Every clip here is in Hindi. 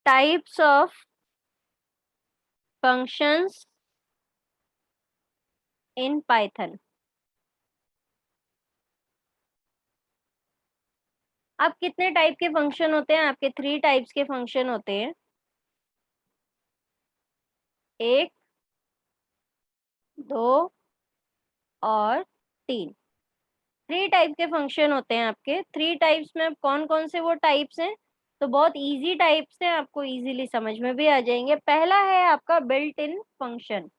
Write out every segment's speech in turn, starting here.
Types of functions in Python. अब कितने टाइप के फंक्शन होते हैं आपके? 3 टाइप्स के फंक्शन होते हैं, 1, 2 और 3। 3 टाइप के फंक्शन होते हैं आपके। 3 टाइप्स में अब कौन कौन से वो टाइप्स हैं, तो बहुत इजी टाइप्स हैं, आपको इजीली समझ में भी आ जाएंगे। पहला है आपका built in function.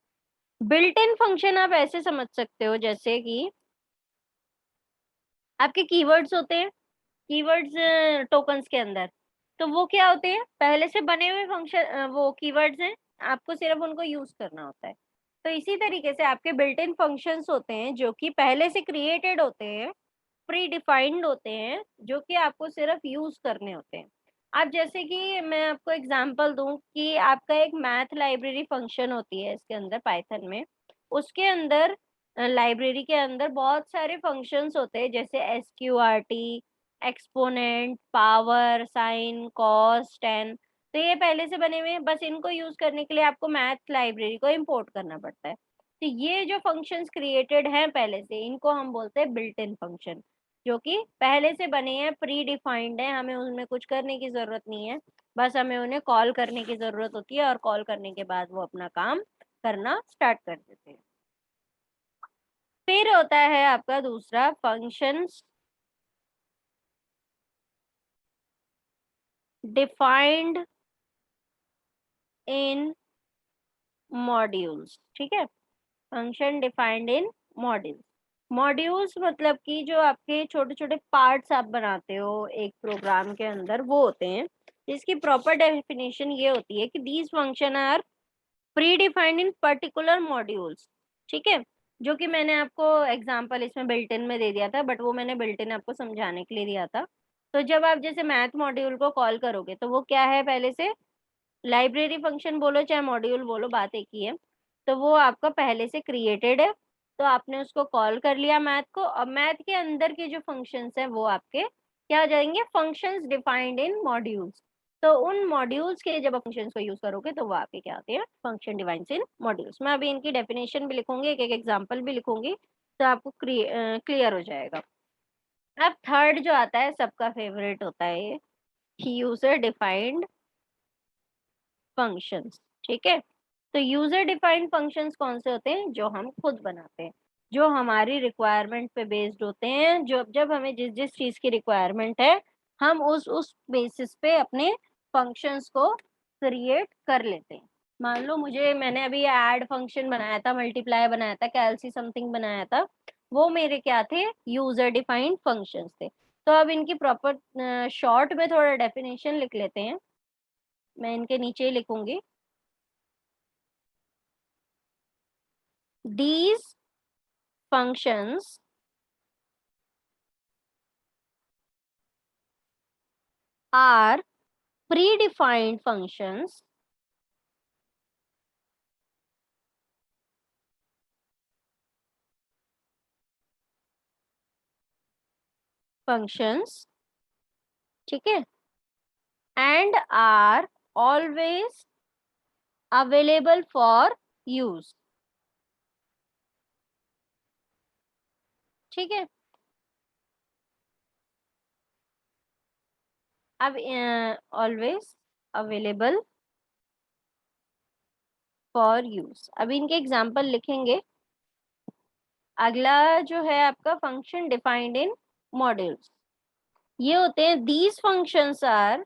Built in function आप ऐसे समझ सकते हो जैसे कि आपके कीवर्ड्स होते हैं, कीवर्ड्स टोकन्स के अंदर, तो वो क्या होते हैं? पहले से बने हुए फंक्शन, वो कीवर्ड्स हैं, आपको सिर्फ उनको यूज करना होता है। तो इसी तरीके से आपके बिल्ट इन फंक्शंस होते हैं जो कि पहले से क्रिएटेड होते हैं, प्री डिफाइंड होते हैं, जो कि आपको सिर्फ यूज करने होते हैं। अब जैसे कि मैं आपको एग्जांपल दूं कि आपका एक मैथ लाइब्रेरी फंक्शन होती है इसके अंदर पाइथन में, उसके अंदर लाइब्रेरी के अंदर बहुत सारे फंक्शंस होते हैं जैसे SQRT, exponent, power, sine, cos, tan. तो ये पहले से बने हुए हैं, बस इनको यूज करने के लिए आपको मैथ लाइब्रेरी को इंपोर्ट करना पड़ता है। तो ये जो फंक्शंस क्रिएटेड हैं पहले से, इनको हम बोलते हैं बिल्ट इन फंक्शन, जो कि पहले से बने हैं, प्री डिफाइंड है, हमें उनमें कुछ करने की जरूरत नहीं है, बस हमें उन्हें कॉल करने की जरूरत होती है और कॉल करने के बाद वो अपना काम करना स्टार्ट कर देते हैं। फिर होता है आपका दूसरा फंक्शंस डिफाइंड इन मॉड्यूल्स। ठीक है, function defined in modules. Modules मतलब कि जो आपके छोटे छोटे पार्ट्स आप बनाते हो एक प्रोग्राम के अंदर, वो होते हैं। इसकी प्रॉपर डेफिनेशन ये होती है कि these function are predefined in particular modules. ठीक है, जो कि मैंने आपको एग्जांपल इसमें बिल्ट इन में दे दिया था, बट वो मैंने बिल्ट इन आपको समझाने के लिए दिया था। तो जब आप जैसे मैथ मॉड्यूल को कॉल करोगे तो वो क्या है? पहले से लाइब्रेरी फंक्शन बोलो चाहे मॉड्यूल बोलो, बात एक ही है। तो वो आपका पहले से क्रिएटेड है, तो आपने उसको कॉल कर लिया मैथ को। अब मैथ के अंदर के जो फंक्शंस हैं वो आपके क्या हो जाएंगे? Functions defined in modules. तो उन मॉड्यूल्स के जब आप फंक्शंस को यूज करोगे तो वो आपके क्या होते हैं? Function defined in modules. मैं अभी इनकी डेफिनेशन भी लिखूंगी, एक एक एग्जांपल भी लिखूंगी, तो आपको क्लियर हो जाएगा। अब थर्ड जो आता है, सबका फेवरेट होता है ये, यूजर डिफाइंड फंक्शंस। ठीक है, तो यूजर डिफाइंड फंक्शंस कौन से होते हैं? जो हम खुद बनाते हैं, जो हमारी रिक्वायरमेंट पे बेस्ड होते हैं। जो जब हमें जिस जिस चीज की रिक्वायरमेंट है, हम उस बेसिस पे अपने फंक्शंस को क्रिएट कर लेते हैं। मान लो मैंने अभी ऐड फंक्शन बनाया था, मल्टीप्लाई बनाया था, कैलसी समथिंग बनाया था, वो मेरे क्या थे? यूजर डिफाइंड फंक्शंस थे। तो अब इनकी प्रॉपर शॉर्ट में थोड़ा डेफिनेशन लिख लेते हैं, मैं इनके नीचे ही लिखूंगी। These functions are predefined functions functions ठीक है, and are always available for use। ठीक है, अब ऑलवेज अवेलेबल फॉर यूज। अब इनके एग्जांपल लिखेंगे। अगला जो है आपका फंक्शन डिफाइंड इन मॉड्यूल्स, ये होते हैं these functions are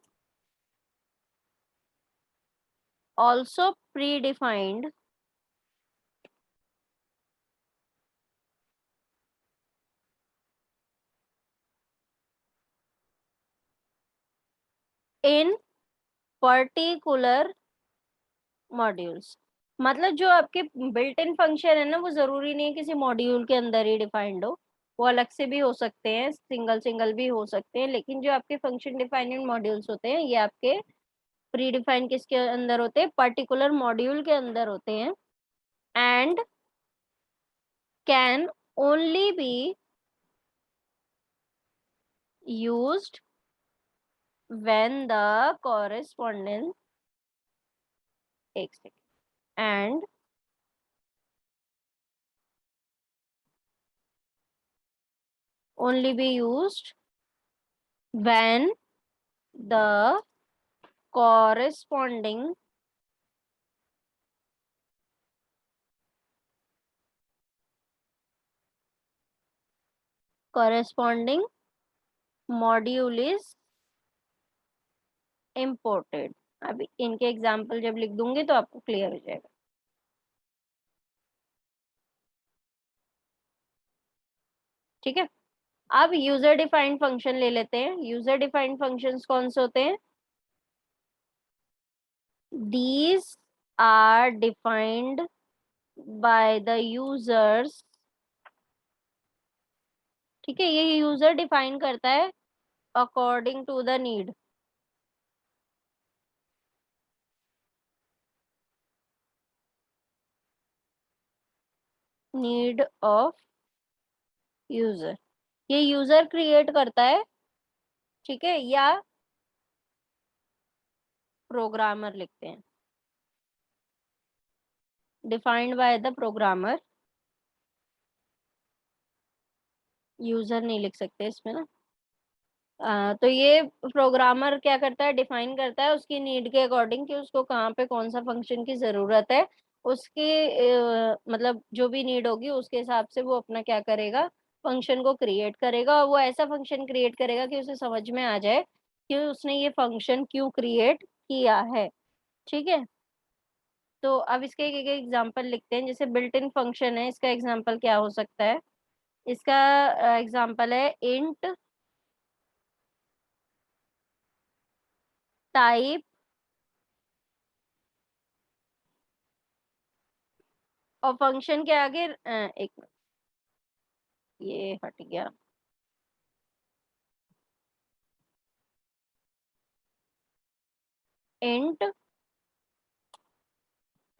also predefined in particular modules. मतलब जो आपके बिल्ट इन फंक्शन है ना, वो जरूरी नहीं है किसी मॉड्यूल के अंदर ही डिफाइंड हो, वो अलग से भी हो सकते हैं, सिंगल सिंगल भी हो सकते हैं। लेकिन जो आपके फंक्शन डिफाइंड मॉड्यूल्स होते हैं, ये आपके प्री डिफाइंड किसके अंदर होते हैं? पर्टिकुलर मॉड्यूल के अंदर होते हैं। And can only be used when the correspondence एक second, and only be used when the corresponding module is imported। अभी इनके एग्जाम्पल जब लिख दूंगी तो आपको क्लियर हो जाएगा। ठीक है, अब यूजर डिफाइंड फंक्शन ले लेते हैं। यूजर डिफाइंड फंक्शंस कौन से होते हैं? These are defined by the users। ठीक है, ये यूजर डिफाइन करता है according to the need of user. ये यूजर क्रिएट करता है, ठीक है, या प्रोग्रामर लिखते हैं, defined by the programmer. User नहीं लिख सकते इसमें ना। तो ये प्रोग्रामर क्या करता है, डिफाइन करता है उसकी नीड के अकॉर्डिंग कि उसको कहाँ पे कौन सा फंक्शन की जरूरत है। उसकी मतलब जो भी नीड होगी उसके हिसाब से वो अपना क्या करेगा, फंक्शन को क्रिएट करेगा, और वो ऐसा फंक्शन क्रिएट करेगा कि उसे समझ में आ जाए कि उसने ये फंक्शन क्यों क्रिएट किया है। ठीक है, तो अब इसके एक एग्जांपल लिखते हैं। जैसे बिल्ट इन फंक्शन है, इसका एग्जांपल क्या हो सकता है? इसका एग्जांपल है इंट टाइप, और फंक्शन के आगे एक मिनट, ये हट गया। इंट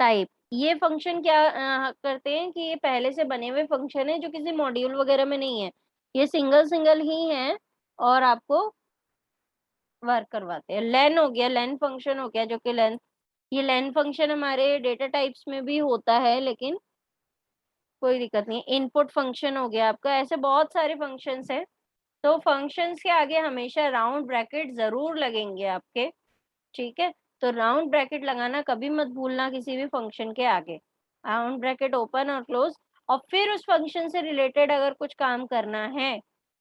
टाइप, ये फंक्शन क्या करते हैं कि ये पहले से बने हुए फंक्शन है जो किसी मॉड्यूल वगैरह में नहीं है, ये सिंगल सिंगल ही है और आपको वर्क करवाते हैं। लेन हो गया, लेन फंक्शन हो गया, जो कि लेंथ, ये लेन फंक्शन हमारे डेटा टाइप्स में भी होता है लेकिन कोई दिक्कत नहीं। इनपुट फंक्शन हो गया आपका, ऐसे बहुत सारे फंक्शंस हैं। तो फंक्शंस के आगे हमेशा राउंड ब्रैकेट जरूर लगेंगे आपके। ठीक है, तो राउंड ब्रैकेट लगाना कभी मत भूलना किसी भी फंक्शन के आगे। राउंड ब्रैकेट ओपन और क्लोज, और फिर उस फंक्शन से रिलेटेड अगर कुछ काम करना है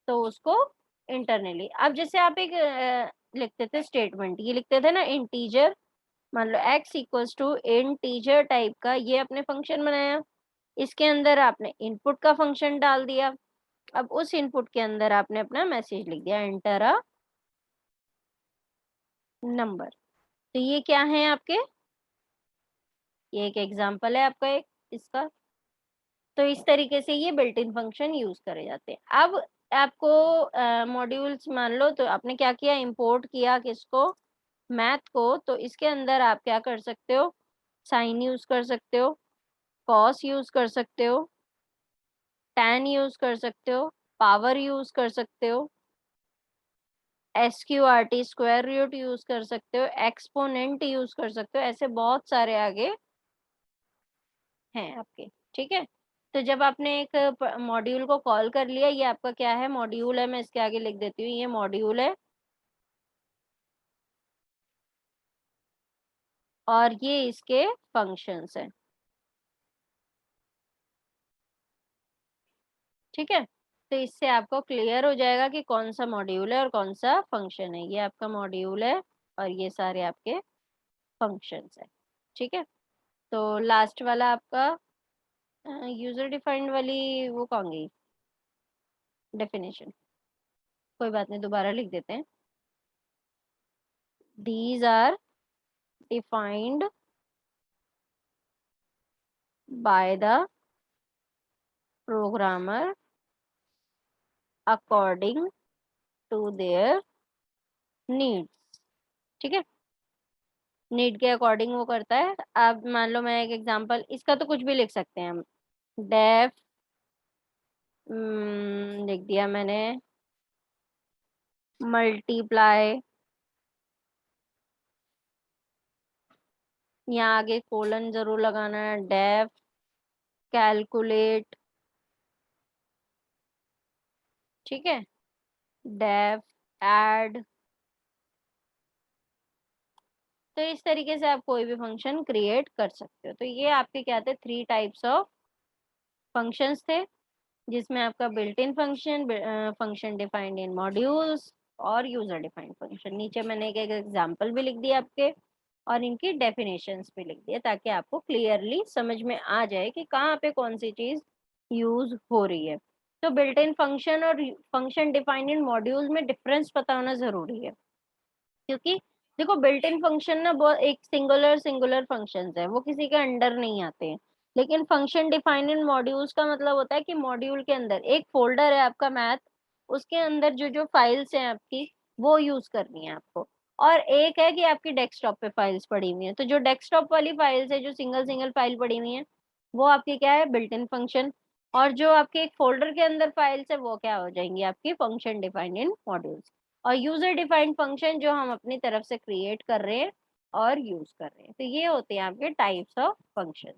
तो उसको इंटरनली। अब जैसे आप एक लिखते थे स्टेटमेंट, ये लिखते थे ना इंटीजर, मान लो x equals to integer type का ये आपने फंक्शन बनाया, इसके अंदर आपने इनपुट का फंक्शन डाल दिया। अब उस इनपुट के अंदर आपने अपना मैसेज लिख दिया, एंटर अ नंबर। तो ये क्या है आपके, ये एक एग्जांपल है आपका एक इसका। तो इस तरीके से ये बिल्ट इन फंक्शन यूज करे जाते हैं। अब आपको मॉड्यूल्स मान लो, तो आपने क्या किया, इंपोर्ट किया किसको, मैथ को। तो इसके अंदर आप क्या कर सकते हो, साइन यूज कर सकते हो, कॉस यूज कर सकते हो, टैन यूज कर सकते हो, पावर यूज कर सकते हो, SQRT स्क्वायर रूट यूज कर सकते हो, एक्सपोनेंट यूज कर सकते हो, ऐसे बहुत सारे आगे हैं आपके। ठीक है, तो जब आपने एक मॉड्यूल को कॉल कर लिया, ये आपका क्या है, मॉड्यूल है, मैं इसके आगे लिख देती हूँ ये मॉड्यूल है, और ये इसके फंक्शंस हैं। ठीक है, तो इससे आपको क्लियर हो जाएगा कि कौन सा मॉड्यूल है और कौन सा फंक्शन है। ये आपका मॉड्यूल है और ये सारे आपके फंक्शंस है। ठीक है, तो लास्ट वाला आपका यूजर डिफाइंड वाली वो कौन गई, डेफिनेशन, कोई बात नहीं, दोबारा लिख देते हैं। These are defined by the programmer according to their needs. ठीक है, नीड के अकॉर्डिंग वो करता है। अब मान लो मैं एक एग्जांपल, इसका तो कुछ भी लिख सकते हैं हम, डेफ लिख दिया मैंने, मल्टीप्लाई यहाँ आगे कोलन जरूर लगाना है, डेफ, कैलकुलेट, ठीक है, डेफ, ऐड। तो इस तरीके से आप कोई भी फंक्शन क्रिएट कर सकते हो। तो ये आपके क्या थे, 3 टाइप्स ऑफ फंक्शंस थे, जिसमें आपका built in function, function defined in modules और यूजर डिफाइंड फंक्शन। नीचे मैंने एक एग्जांपल भी लिख दिया आपके, और इनकी डेफिनेशंस भी लिख दिए, ताकि आपको क्लियरली समझ में आ जाए कि कहाँ पे कौन सी चीज यूज हो रही है। तो बिल्ट इन फंक्शन और फंक्शन डिफाइंड इन मॉड्यूल्स में डिफरेंस पता होना जरूरी है, क्योंकि देखो बिल्ट इन फंक्शन ना बहुत एक सिंगुलर सिंगुलर फंक्शंस है, वो किसी के अंडर नहीं आते हैं। लेकिन फंक्शन डिफाइंड इन मॉड्यूल्स का मतलब होता है कि मॉड्यूल के अंदर एक फोल्डर है आपका मैथ, उसके अंदर जो जो फाइल्स हैं आपकी, वो यूज करनी है आपको। और एक है कि आपकी डेस्कटॉप पे फाइल्स पड़ी हुई हैं, तो जो डेस्कटॉप वाली फाइल्स है, जो सिंगल सिंगल फाइल पड़ी हुई हैं, वो आपकी क्या है, बिल्ट इन फंक्शन। और जो आपके एक फोल्डर के अंदर फाइल्स है, वो क्या हो जाएंगी, आपकी फंक्शन डिफाइंड इन मॉड्यूल्स। और यूजर डिफाइंड फंक्शन जो हम अपनी तरफ से क्रिएट कर रहे हैं और यूज कर रहे हैं। तो ये होते हैं आपके टाइप्स ऑफ फंक्शन।